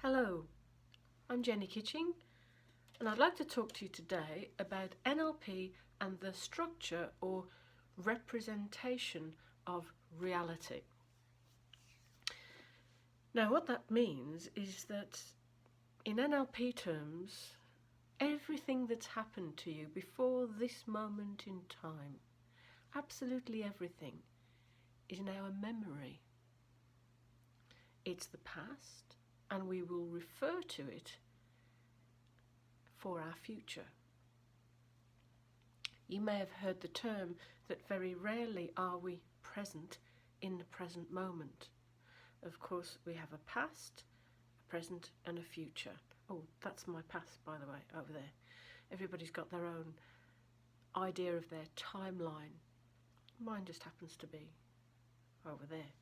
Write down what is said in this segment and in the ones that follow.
Hello, I'm Jennie Kitching, and I'd like to talk to you today about NLP and the structure or representation of reality. Now, what that means is that in NLP terms, everything that's happened to you before this moment in time, absolutely everything, is now a memory. It's the past, and we will refer to it for our future. You may have heard the term that very rarely are we present in the present moment. Of course, we have a past, a present and a future. Oh, that's my past, by the way, over there. Everybody's got their own idea of their timeline. Mine just happens to be over there.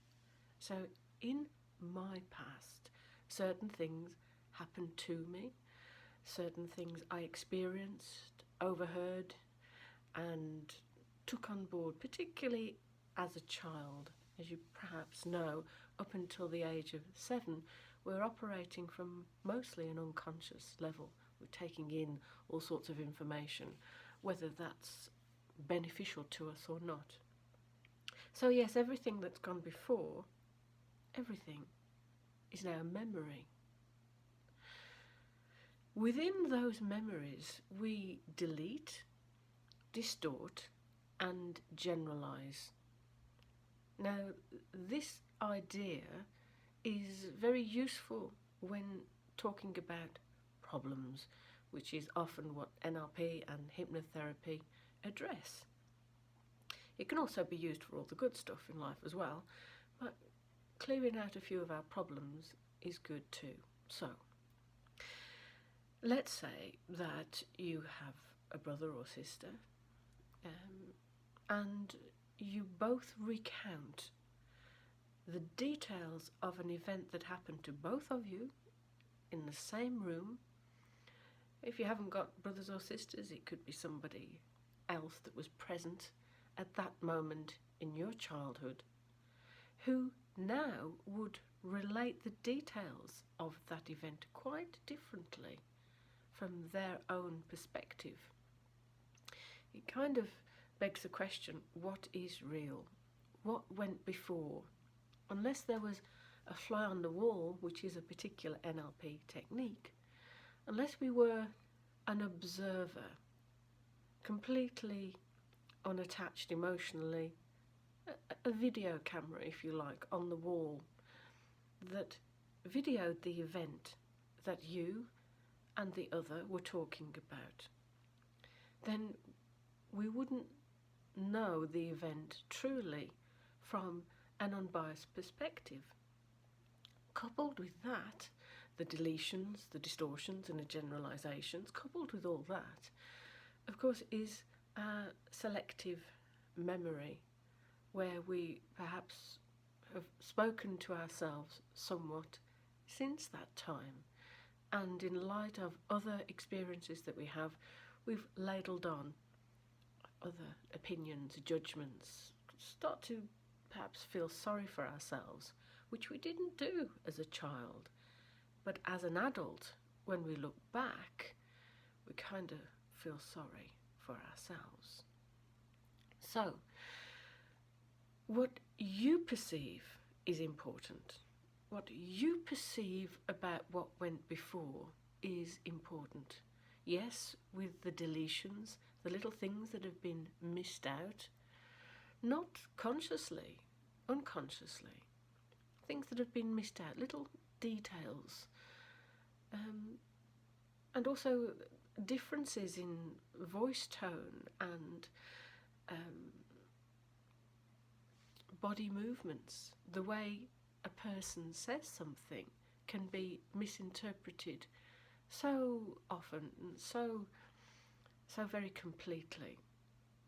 So in my past, certain things happened to me, certain things I experienced, overheard, and took on board, particularly as a child. As you perhaps know, up until the age of 7, we're operating from mostly an unconscious level. We're taking in all sorts of information, whether that's beneficial to us or not. So yes, everything that's gone before, everything is now a memory. Within those memories, we delete, distort, and generalize. Now, this idea is very useful when talking about problems, which is often what NLP and hypnotherapy address. It can also be used for all the good stuff in life as well, but clearing out a few of our problems is good too. So, let's say that you have a brother or sister, and you both recount the details of an event that happened to both of you in the same room. If you haven't got brothers or sisters, it could be somebody else that was present at that moment in your childhood, who now would relate the details of that event quite differently from their own perspective. It kind of begs the question, what is real? What went before? Unless there was a fly on the wall, which is a particular NLP technique, unless we were an observer, completely unattached emotionally, a video camera, if you like, on the wall that videoed the event that you and the other were talking about, then we wouldn't know the event truly from an unbiased perspective. Coupled with that, the deletions, the distortions and the generalizations, coupled with all that, of course, is a selective memory, where we perhaps have spoken to ourselves somewhat since that time, and in light of other experiences that we have, we've ladled on other opinions, judgments, start to perhaps feel sorry for ourselves, which we didn't do as a child. But as an adult, when we look back, we kind of feel sorry for ourselves. So, what you perceive is important. What you perceive about what went before is important. Yes, with the deletions, the little things that have been missed out, not consciously, unconsciously, things that have been missed out, little details, and also differences in voice tone and body movements. The way a person says something can be misinterpreted so often, so very completely.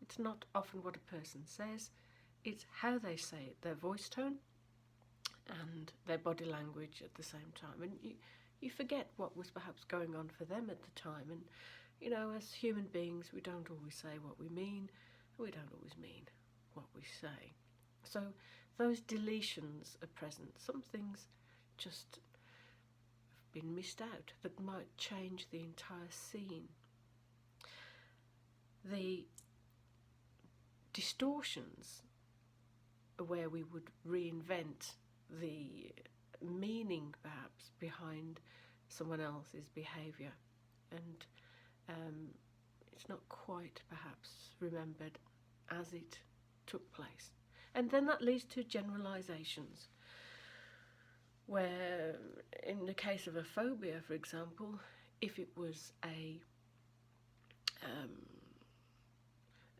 It's not often what a person says, it's how they say it, their voice tone and their body language at the same time. And you forget what was perhaps going on for them at the time. And, you know, as human beings, we don't always say what we mean, we don't always mean what we say. So those deletions are present. Some things just been missed out that might change the entire scene. The distortions, where we would reinvent the meaning perhaps behind someone else's behaviour, and it's not quite perhaps remembered as it took place. And then that leads to generalisations, where in the case of a phobia, for example, if it was a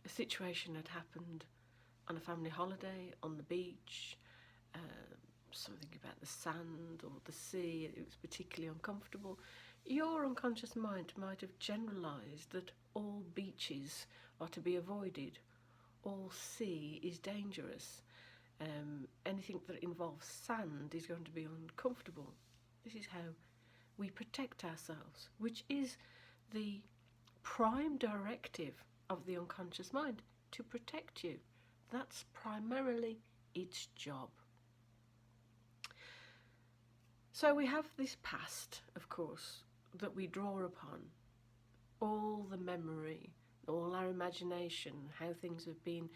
situation that happened on a family holiday, on the beach, something about the sand or the sea, it was particularly uncomfortable, your unconscious mind might have generalised that all beaches are to be avoided, all sea is dangerous, anything that involves sand is going to be uncomfortable. This is how we protect ourselves, which is the prime directive of the unconscious mind, to protect you. That's primarily its job. So we have this past, of course, that we draw upon, all the memory, all our imagination, how things have been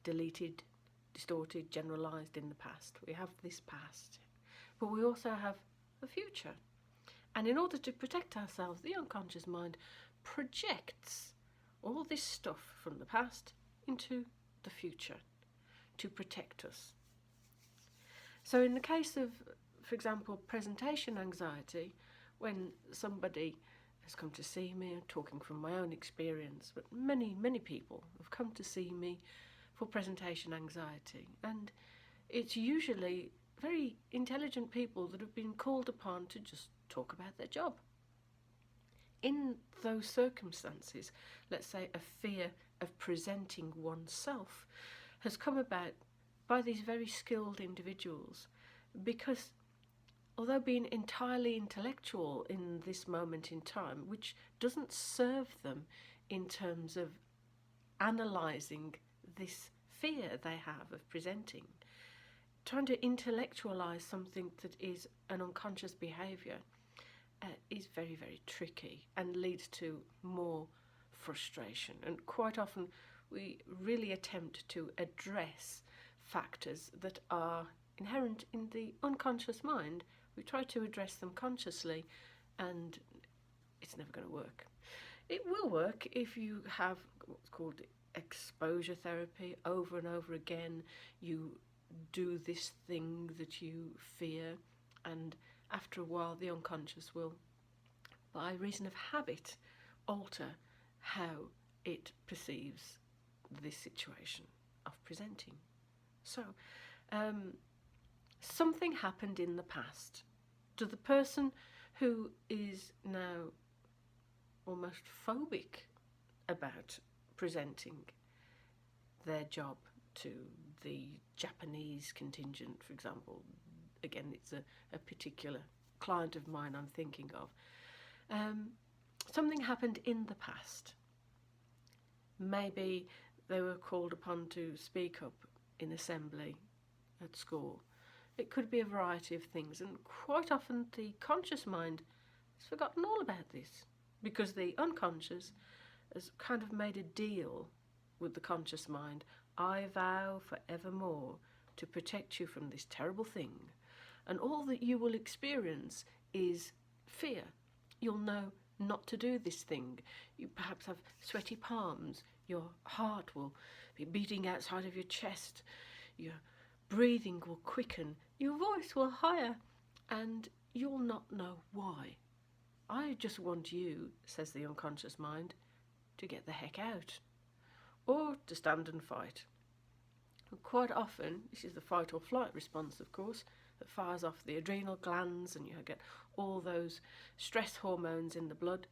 deleted, distorted, generalised in the past. We have this past, but we also have the future. And in order to protect ourselves, the unconscious mind projects all this stuff from the past into the future to protect us. So in the case of, for example, presentation anxiety, when somebody has come to see me, I'm talking from my own experience, but many people have come to see me for presentation anxiety, and it's usually very intelligent people that have been called upon to just talk about their job. In those circumstances, let's say a fear of presenting oneself has come about by these very skilled individuals, because although being entirely intellectual in this moment in time, which doesn't serve them in terms of analysing this fear they have of presenting, trying to intellectualise something that is an unconscious behaviour is very tricky and leads to more frustration. And quite often we really attempt to address factors that are inherent in the unconscious mind. We try to address them consciously, and it's never going to work. It will work if you have what's called exposure therapy. Over and over again you do this thing that you fear, and after a while the unconscious will, by reason of habit, alter how it perceives this situation of presenting. So something happened in the past to the person who is now almost phobic about presenting their job to the Japanese contingent, for example. Again, it's a particular client of mine I'm thinking of. Something happened in the past. Maybe they were called upon to speak up in assembly at school. It could be a variety of things, and quite often the conscious mind has forgotten all about this, because the unconscious has kind of made a deal with the conscious mind. I vow forevermore to protect you from this terrible thing, and all that you will experience is fear. You'll know not to do this thing. You perhaps have sweaty palms, your heart will be beating outside of your chest, your breathing will quicken, your voice will higher, and you'll not know why. I just want you, says the unconscious mind, to get the heck out, or to stand and fight. And quite often, this is the fight or flight response, of course, that fires off the adrenal glands, and you get all those stress hormones in the blood.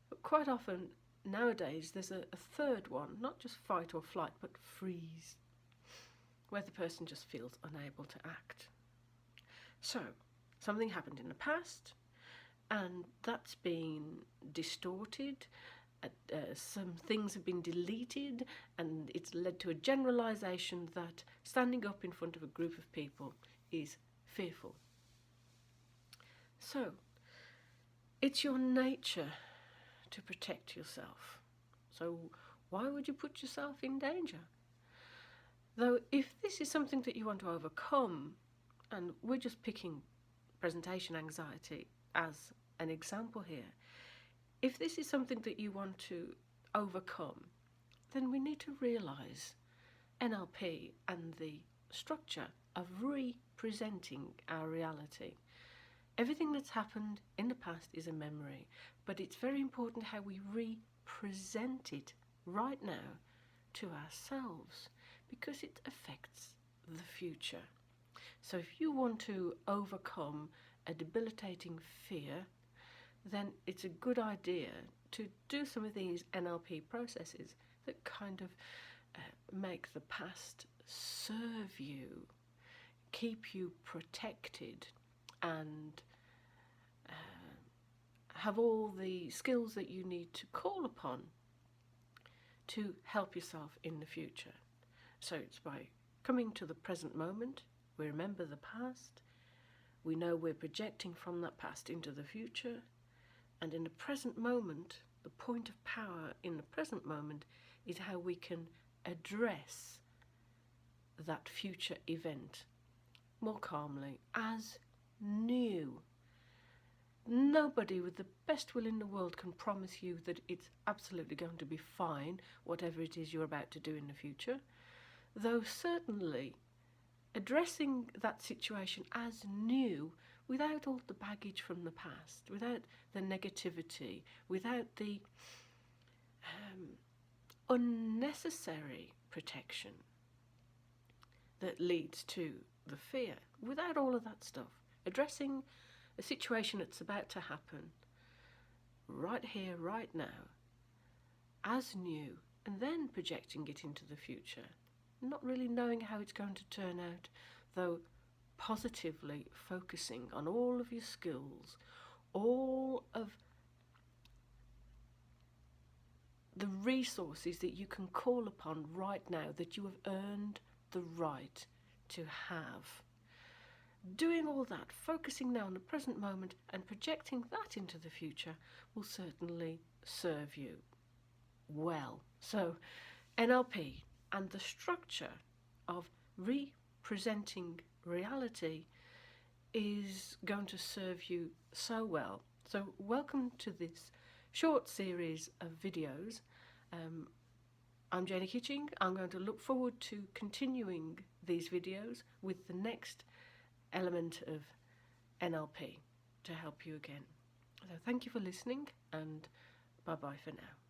But quite often, nowadays, there's a third one, not just fight or flight, but freeze, where the person just feels unable to act. So, something happened in the past, and that's been distorted. Some things have been deleted, and it's led to a generalisation that standing up in front of a group of people is fearful. So, It's your nature to protect yourself. So why would you put yourself in danger? Though if this is something that you want to overcome, and we're just picking presentation anxiety as an example here, if this is something that you want to overcome, then we need to realise NLP and the structure of representing our reality. Everything that's happened in the past is a memory, but it's very important how we represent it right now to ourselves, because it affects the future. So if you want to overcome a debilitating fear, then it's a good idea to do some of these NLP processes that kind of make the past serve you, keep you protected, and have all the skills that you need to call upon to help yourself in the future. So it's by coming to the present moment. We remember the past, we know we're projecting from that past into the future, and in the present moment, the point of power in the present moment is how we can address that future event more calmly, as new. Nobody with the best will in the world can promise you that it's absolutely going to be fine, whatever it is you're about to do in the future, though certainly addressing that situation as new, without all the baggage from the past, without the negativity, without the unnecessary protection that leads to the fear, without all of that stuff, addressing a situation that's about to happen right here, right now, as new, and then projecting it into the future, not really knowing how it's going to turn out, though positively focusing on all of your skills, all of the resources that you can call upon right now that you have earned the right to have. Doing all that, focusing now on the present moment and projecting that into the future will certainly serve you well. So NLP and the structure of representing reality is going to serve you so well. So welcome to this short series of videos. I'm Jennie Kitching. I'm going to look forward to continuing these videos with the next element of NLP to help you again. So thank you for listening, and bye bye for now.